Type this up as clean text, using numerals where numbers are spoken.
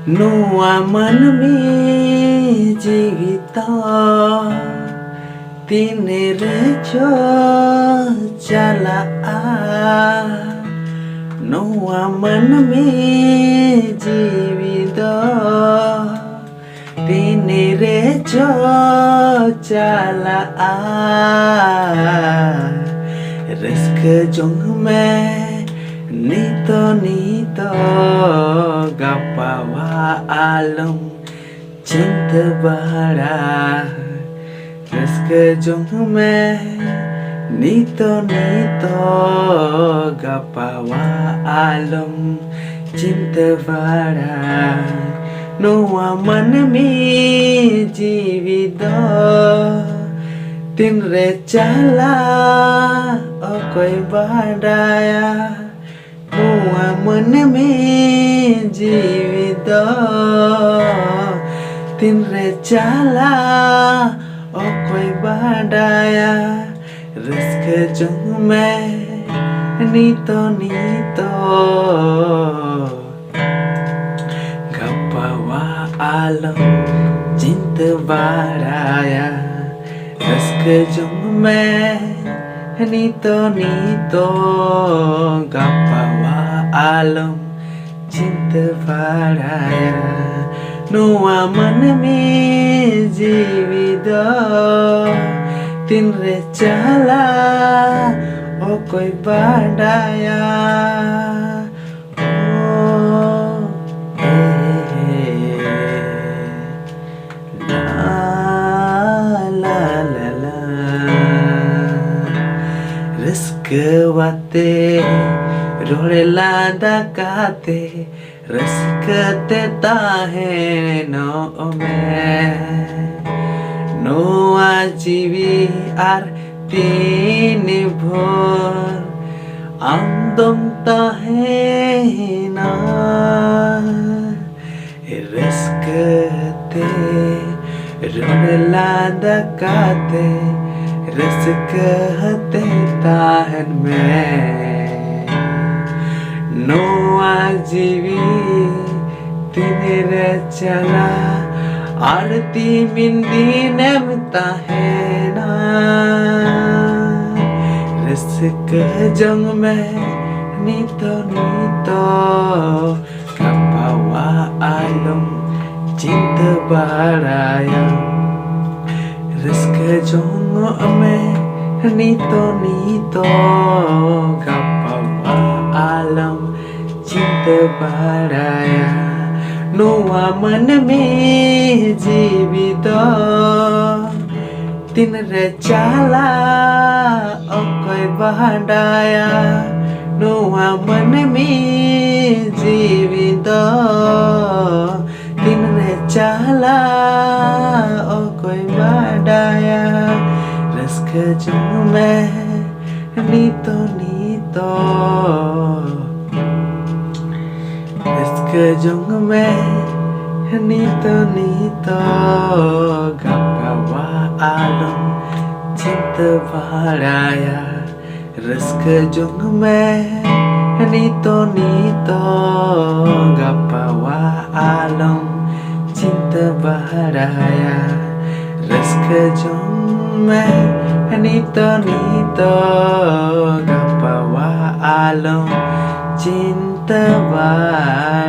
Nuwa manmi jivita tinerejo jala Nuwa manmi jivita tinerejo jala Risk jong me nito gapawa alam cinta bara Risk jong me nito gapawa alam cinta bara Nuwa manmi jivida tinre chala okoi badaya Nuwa manmi jivida tinre chala okoi badaya Risk jong me nito gapawa alam cinta baraya Risk jong me nito gapawa alam cinta baraya Nuwa manmi jivida tinre chala okoi badaya Risk wate role lada kate risk te tahe no me no ajivi ar tini bhor andom tahe na risk te role lada kate risk te tahan me no ajivi tinere chala arti mindi nem tahena risk jong me nito gapawa alam cinta baraya Risk jong me nito gapawa alam cinta baraya Nuwa manmi jivida tinre chala okoi badaya Nuwa manmi jivida tinre chala okoi badaya Risk jong me nito Risk jong me nito gapawa alam cinta baraya Risk jong me nito gapawa alam cinta baraya Risk jong me nito gapawa alam cinta baraya